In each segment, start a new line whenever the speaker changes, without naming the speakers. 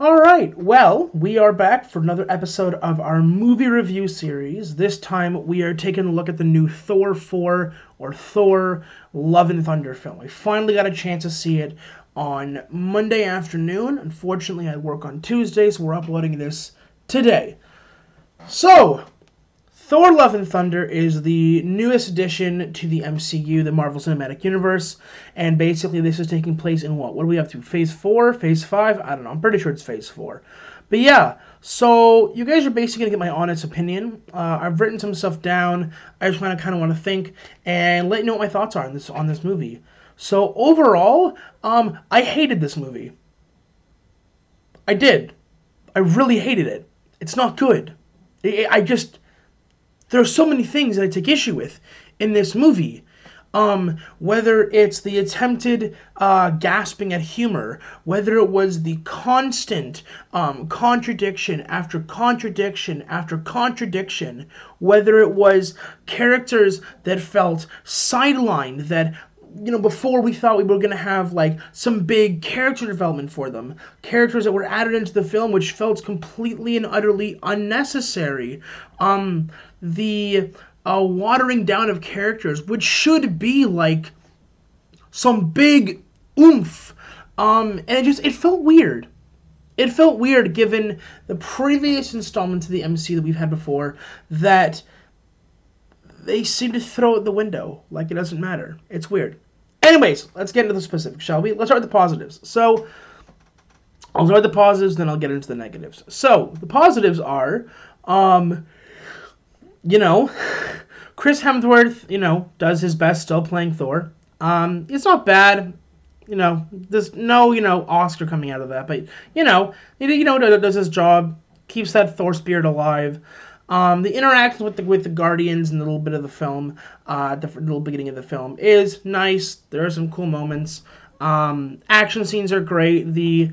Alright, well, we are back for another episode of our movie review series. This time we are taking a look at the new Thor 4 or Thor Love and Thunder film. We finally got a chance to see it on Monday afternoon. Unfortunately, I work on Tuesday, so we're uploading this today. So, Thor Love and Thunder is the newest addition to the MCU, the Marvel Cinematic Universe, and basically this is taking place in what? What are we up to? Phase 4? Phase 5? I don't know. I'm pretty sure it's Phase 4. But yeah, so you guys are basically going to get my honest opinion. I've written some stuff down. I just kind of want to think and let you know what my thoughts are on this movie. So overall, I hated this movie. I did. I really hated it. It's not good. There are so many things that I take issue with in this movie. Whether it's the attempted gasping at humor, whether it was the constant contradiction after contradiction after contradiction, whether it was characters that felt sidelined, that before we thought we were going to have like some big character development for them, characters that were added into the film which felt completely and utterly unnecessary, the watering down of characters which should be like some big oomph, and it felt weird. It felt weird given the previous installments of the MCU that we've had before, that they seem to throw it the window like it doesn't matter. It's weird. Anyways, let's get into the specifics, shall we? Let's start with the positives. So, I'll start with the positives, then I'll get into the negatives. So, the positives are, Chris Hemsworth, does his best still playing Thor. It's not bad. There's no, Oscar coming out of that, but, does his job, keeps that Thor spirit alive. The interaction with the Guardians in the little bit of the film, the little beginning of the film, is nice. There are some cool moments. Action scenes are great. The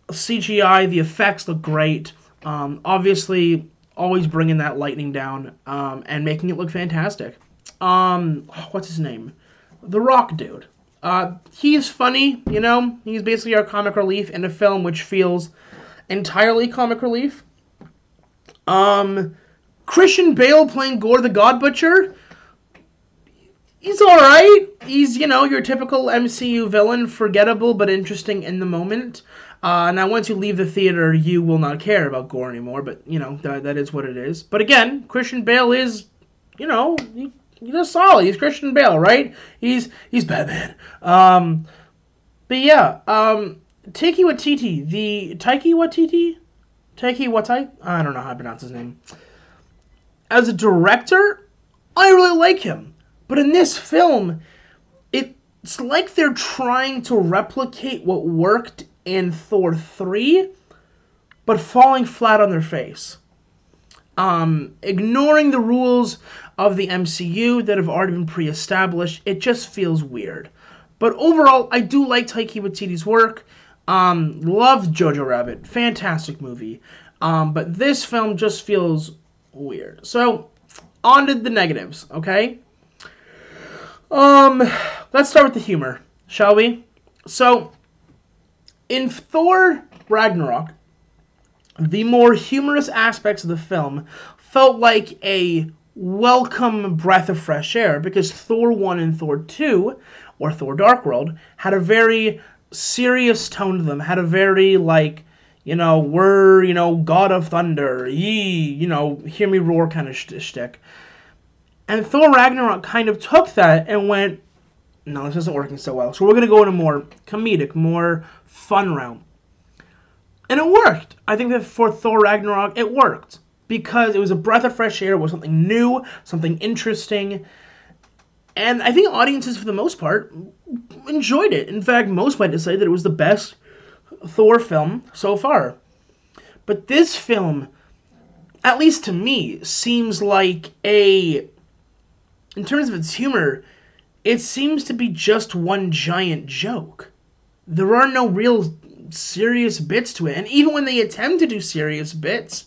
CGI, the effects look great. Obviously, always bringing that lightning down and making it look fantastic. What's his name? The Rock dude. He's funny, He's basically our comic relief in a film which feels entirely comic relief. Christian Bale playing Gore the God Butcher. He's alright. He's, your typical MCU villain, forgettable but interesting in the moment. Now, once you leave the theater, you will not care about Gore anymore, but, that is what it is. But again, Christian Bale is, he's solid. He's Christian Bale, right? He's Batman. But yeah, Taika Waititi, Taika Waititi? I don't know how to pronounce his name. As a director, I really like him. But in this film, it's like they're trying to replicate what worked in Thor 3, but falling flat on their face. Ignoring the rules of the MCU that have already been pre-established, it just feels weird. But overall, I do like Taika Waititi's work. Loved Jojo Rabbit. Fantastic movie. But this film just feels weird. So, on to the negatives, okay? Let's start with the humor, shall we? So, in Thor Ragnarok, the more humorous aspects of the film felt like a welcome breath of fresh air, because Thor 1 and Thor 2, or Thor Dark World, had a very serious tone to them, had a very, we're, God of Thunder, hear me roar kind of shtick. And Thor Ragnarok kind of took that and went, no, this isn't working so well. So we're going to go in a more comedic, more fun route. And it worked. I think that for Thor Ragnarok, it worked. Because it was a breath of fresh air, it was something new, something interesting. And I think audiences, for the most part, enjoyed it. In fact, most might say that it was the best Thor film so far. But this film, at least to me, seems like in terms of its humor, it seems to be just one giant joke. There are no real serious bits to it. And even when they attempt to do serious bits,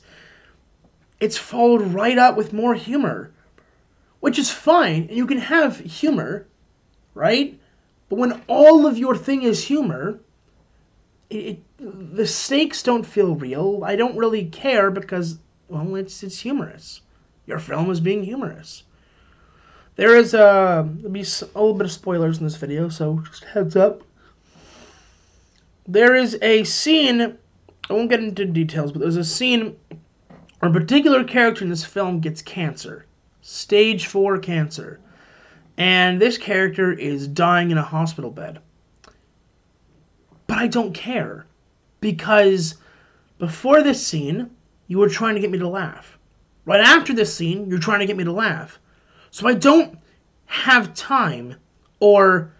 it's followed right up with more humor. Which is fine, and you can have humor, right? But when all of your thing is humor, the stakes don't feel real. I don't really care because, well, it's humorous. Your film is being humorous. There is there'll be a little bit of spoilers in this video, so just heads up. There is a scene, I won't get into details, but there's a scene where a particular character in this film gets cancer. Stage 4 cancer. And this character is dying in a hospital bed. But I don't care. Because before this scene, you were trying to get me to laugh. Right after this scene, you're trying to get me to laugh. So I don't have time or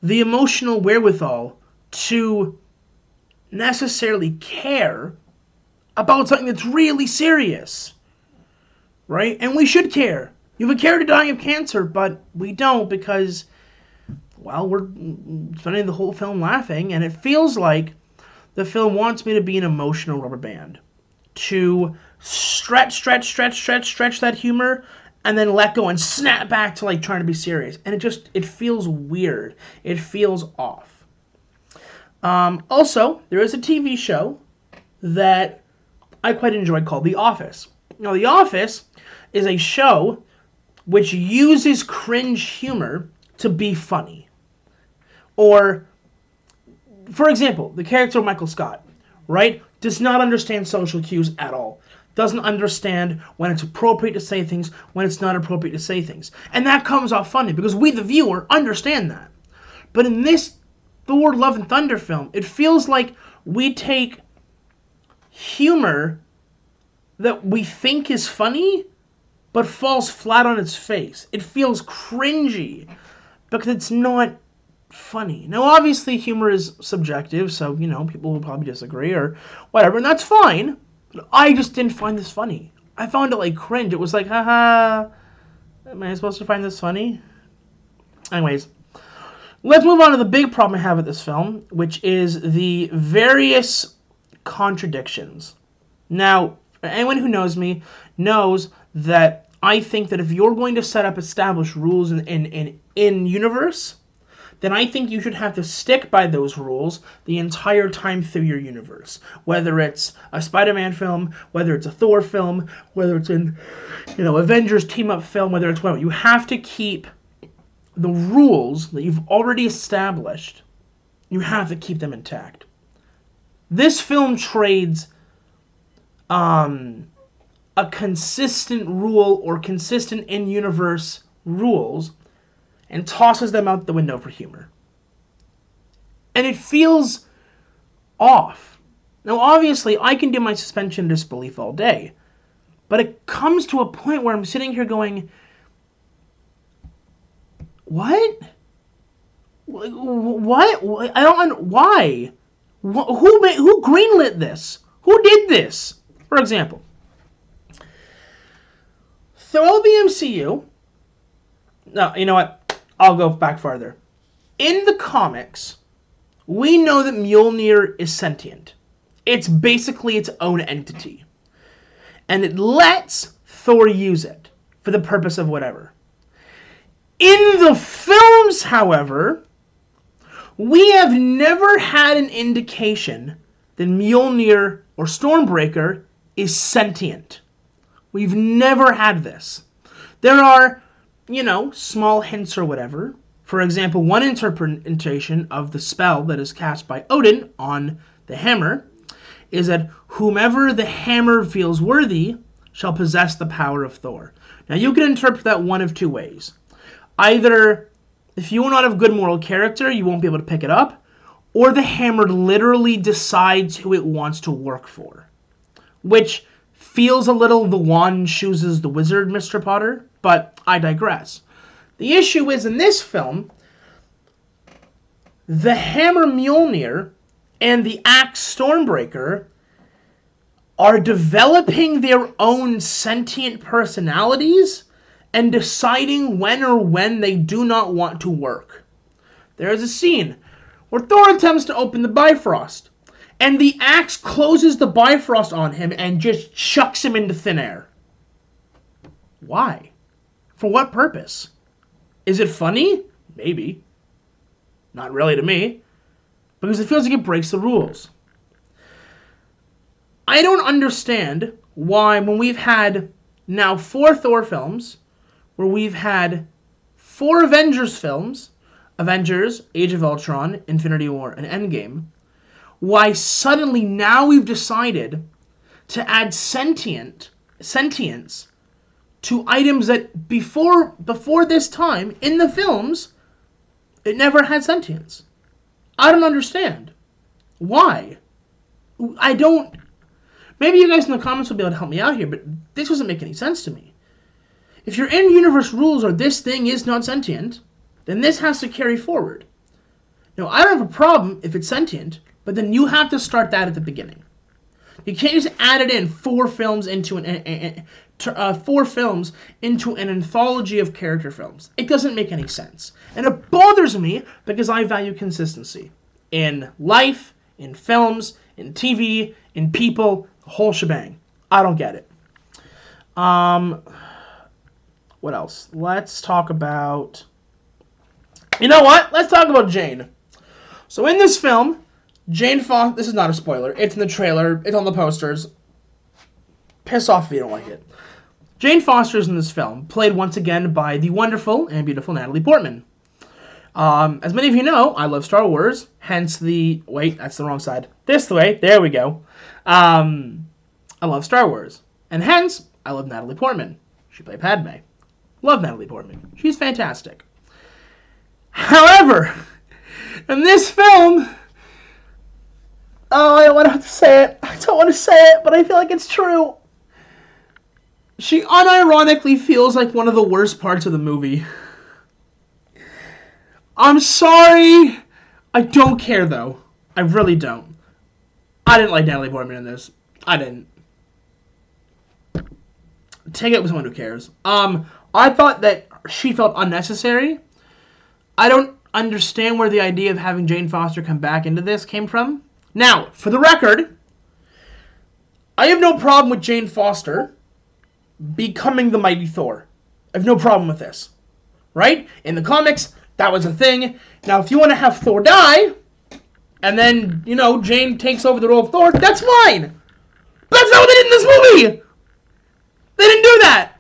the emotional wherewithal to necessarily care about something that's really serious. Right? And we should care. You have a character dying of cancer, but we don't because, well, we're spending the whole film laughing, and it feels like the film wants me to be an emotional rubber band. To stretch that humor, and then let go and snap back to like trying to be serious. And it feels weird. It feels off. Also, there is a TV show that I quite enjoy called The Office. Now, The Office is a show which uses cringe humor to be funny. Or, for example, the character Michael Scott, right, does not understand social cues at all. Doesn't understand when it's appropriate to say things, when it's not appropriate to say things. And that comes off funny because we, the viewer, understand that. But in this Thor Love and Thunder film, it feels like we take humor that we think is funny but falls flat on its face. It feels cringy because it's not funny. Now, obviously, humor is subjective, so, people will probably disagree or whatever, and that's fine. But I just didn't find this funny. I found it, like, cringe. It was like, haha, am I supposed to find this funny? Anyways, let's move on to the big problem I have with this film, which is the various contradictions. Now, anyone who knows me knows that I think that if you're going to set up established rules in universe, then I think you should have to stick by those rules the entire time through your universe. Whether it's a Spider-Man film, whether it's a Thor film, whether it's an Avengers team-up film, whether it's whatever. You have to keep the rules that you've already established, you have to keep them intact. This film trades a consistent rule or consistent in-universe rules and tosses them out the window for humor. And it feels off. Now, obviously, I can do my suspension of disbelief all day, but it comes to a point where I'm sitting here going, what? What? I don't. Why? Who greenlit this? Who did this? For example, throughout the MCU. No, you know what? I'll go back farther. In the comics, we know that Mjolnir is sentient. It's basically its own entity. And it lets Thor use it for the purpose of whatever. In the films, however, we have never had an indication that Mjolnir or Stormbreaker is sentient. We've never had this. There are, small hints or whatever. For example, one interpretation of the spell that is cast by Odin on the hammer is that whomever the hammer feels worthy shall possess the power of Thor. Now, you can interpret that one of two ways. Either, if you are not of good moral character, you won't be able to pick it up, or the hammer literally decides who it wants to work for. Which feels a little the wand chooses the wizard, Mr. Potter, but I digress. The issue is, in this film, the hammer Mjolnir and the axe Stormbreaker are developing their own sentient personalities and deciding when they do not want to work. There is a scene where Thor attempts to open the Bifrost, and the axe closes the Bifrost on him and just chucks him into thin air. Why? For what purpose? Is it funny? Maybe. Not really to me. because it feels like it breaks the rules. I don't understand why, when we've had now 4 Thor films, where we've had 4 Avengers films, Avengers, Age of Ultron, Infinity War, and Endgame, why suddenly now we've decided to add sentience to items that before this time in the films, it never had sentience. I don't understand. Why? I don't... Maybe you guys in the comments will be able to help me out here, but this doesn't make any sense to me. If your in-universe rules are this thing is not sentient, then this has to carry forward. Now, I don't have a problem if it's sentient, but then you have to start that at the beginning. You can't just add it in 4 films into an 4 films into an anthology of character films. It doesn't make any sense. And it bothers me because I value consistency. In life, in films, in TV, in people, the whole shebang. I don't get it. What else? Let's talk about... You know what? Let's talk about Jane. So in this film, Jane Foster... This is not a spoiler. It's in the trailer. It's on the posters. Piss off if you don't like it. Jane Foster is in this film, played once again by the wonderful and beautiful Natalie Portman. As many of you know, I love Star Wars, hence the... Wait, that's the wrong side. This way. There we go. I love Star Wars. And hence, I love Natalie Portman. She played Padme. Love Natalie Portman. She's fantastic. However, in this film... Oh, I don't want to say it. I don't want to say it, but I feel like it's true. She unironically feels like one of the worst parts of the movie. I'm sorry. I don't care, though. I really don't. I didn't like Natalie Portman in this. I didn't. Take it with someone who cares. I thought that she felt unnecessary. I don't understand where the idea of having Jane Foster come back into this came from. Now, for the record, I have no problem with Jane Foster becoming the mighty Thor. I have no problem with this. Right? In the comics, that was a thing. Now, if you want to have Thor die, and then, you know, Jane takes over the role of Thor, that's fine. But that's not what they did in this movie. They didn't do that.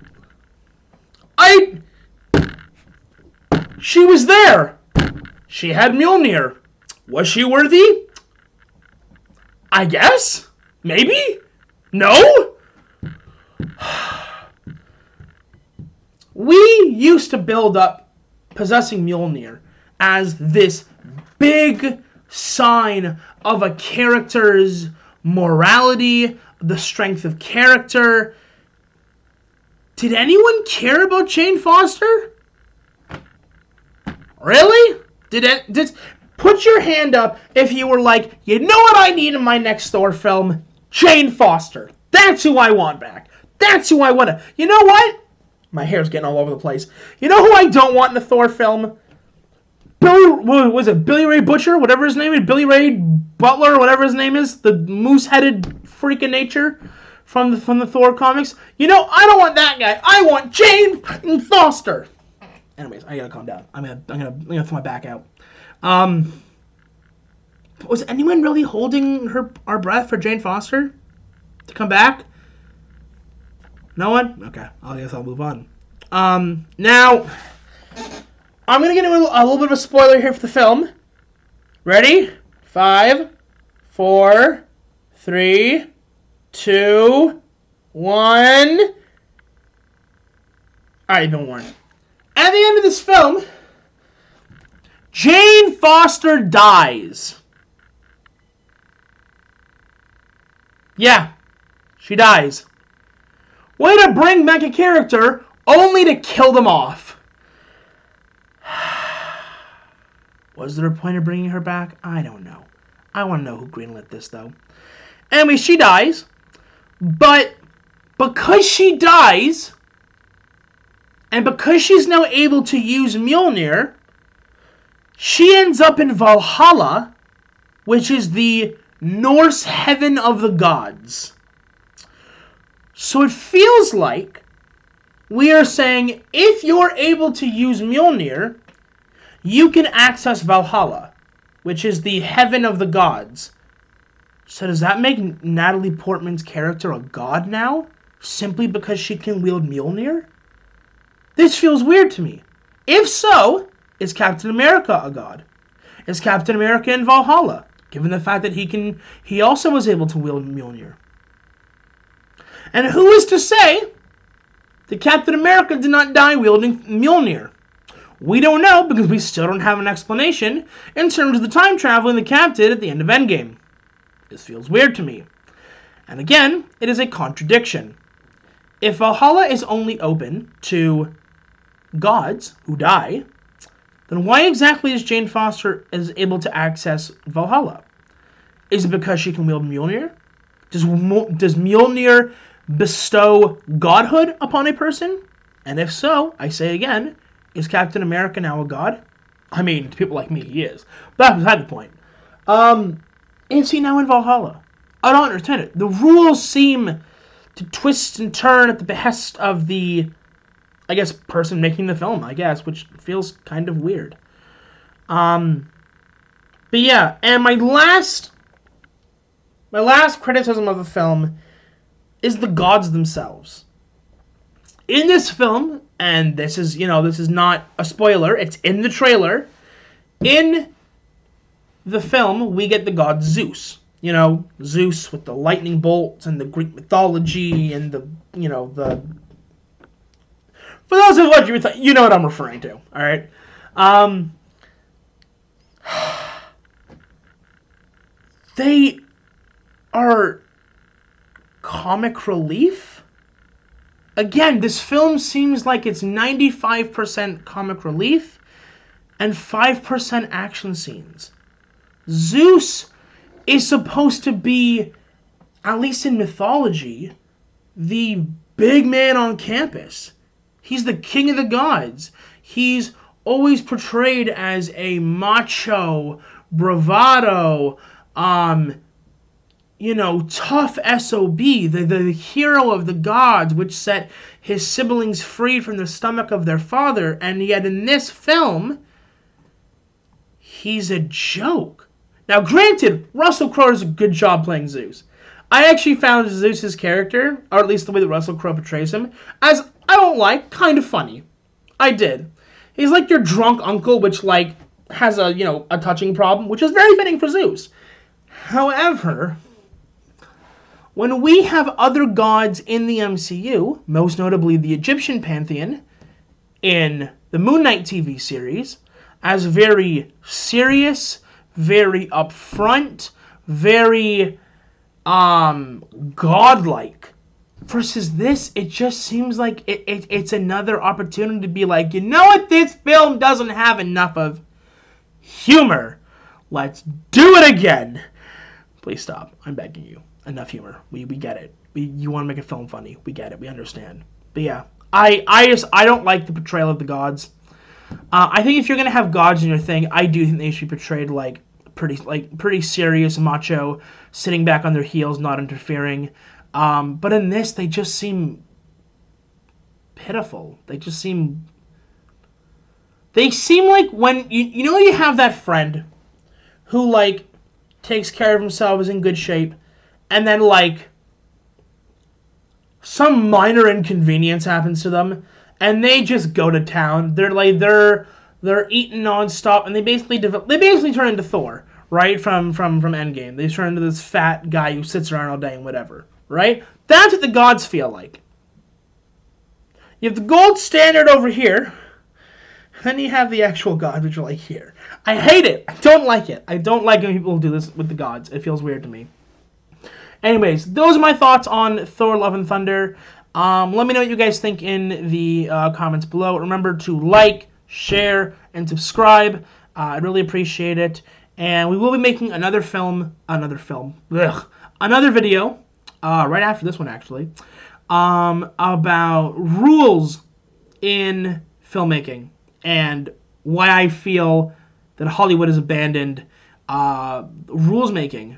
She was there. She had Mjolnir. Was she worthy? I guess? Maybe? No? We used to build up possessing Mjolnir as this big sign of a character's morality, the strength of character. Did anyone care about Jane Foster? Really? Did put your hand up if you were like, you know what I need in my next Thor film? Jane Foster. That's who I want back. That's who I want to... You know what? My hair's getting all over the place. You know who I don't want in a Thor film? Billy Ray Butcher? Whatever his name is. Billy Ray Butler, whatever his name is. The moose-headed freak of nature from the Thor comics. You know, I don't want that guy. I want Jane Foster. Anyways, I gotta calm down. I'm gonna throw my back out. Was anyone really holding our breath for Jane Foster to come back? No one? Okay, I guess I'll move on. Now, I'm gonna get into a little bit of a spoiler here for the film. Ready? 5, 4, 3, 2, 1. Alright, you've been warned. At the end of this film, Jane Foster dies. Yeah, she dies. Way to bring back a character only to kill them off. Was there a point of bringing her back? I don't know. I want to know who greenlit this, though. Anyway, she dies. But because she dies, and because she's now able to use Mjolnir, she ends up in Valhalla, which is the Norse heaven of the gods. So it feels like we are saying, if you're able to use Mjolnir, you can access Valhalla, which is the heaven of the gods. So does that make Natalie Portman's character a god now? Simply because she can wield Mjolnir? This feels weird to me. If so, is Captain America a god? Is Captain America in Valhalla, given the fact that he also was able to wield Mjolnir? And who is to say that Captain America did not die wielding Mjolnir? We don't know because we still don't have an explanation in terms of the time traveling the Cap did at the end of Endgame. This feels weird to me. And again, it is a contradiction. If Valhalla is only open to gods who die, then why exactly is Jane Foster able to access Valhalla? Is it because she can wield Mjolnir? Does Mjolnir bestow godhood upon a person? And if so, I say again, is Captain America now a god? I mean, to people like me, he is. But that's beside the point. Is he now in Valhalla? I don't understand it. The rules seem to twist and turn at the behest of the, I guess, person making the film, which feels kind of weird. But yeah, and my last criticism of the film is the gods themselves. In this film, and this is not a spoiler, it's in the trailer, in the film, we get the god Zeus. Zeus with the lightning bolts and the Greek mythology and the. For those of you know what I'm referring to, all right? They are comic relief. Again, this film seems like it's 95% comic relief and 5% action scenes. Zeus is supposed to be, at least in mythology, the big man on campus. He's the king of the gods. He's always portrayed as a macho, bravado, tough SOB, the hero of the gods, which set his siblings free from the stomach of their father, and yet in this film, he's a joke. Now, granted, Russell Crowe does a good job playing Zeus. I actually found Zeus's character, or at least the way that Russell Crowe portrays him, as, I don't like, kind of funny. I did. He's like your drunk uncle, which, has a touching problem, which is very fitting for Zeus. However, when we have other gods in the MCU, most notably the Egyptian pantheon in the Moon Knight TV series, as very serious, very upfront, very godlike, versus this, it just seems like it's another opportunity to be like, you know what, this film doesn't have enough of humor. Let's do it again. Please stop. I'm begging you. Enough humor. We get it. You want to make a film funny. We get it. We understand. But yeah, I don't like the portrayal of the gods. I think if you're gonna have gods in your thing, I do think they should be portrayed like pretty serious, macho, sitting back on their heels, not interfering. But in this, they just seem pitiful. They seem like when you have that friend who takes care of himself, is in good shape, and then some minor inconvenience happens to them, and they just go to town. They're eating nonstop, and they basically turn into Thor, right? From Endgame, they turn into this fat guy who sits around all day and whatever, right? That's what the gods feel like. You have the gold standard over here, then you have the actual gods, which are here. I hate it. I don't like it. I don't like when people do this with the gods. It feels weird to me. Anyways, those are my thoughts on Thor Love and Thunder. Let me know what you guys think in the comments below. Remember to like, share, and subscribe. I'd really appreciate it. And we will be making another video, right after this one actually, about rules in filmmaking and why I feel that Hollywood has abandoned rules making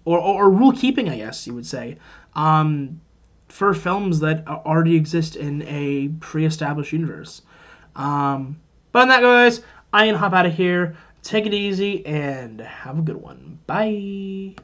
or rule keeping, I guess you would say, for films that already exist in a pre-established universe. But on that, guys, I'm gonna hop out of here. Take it easy and have a good one. Bye.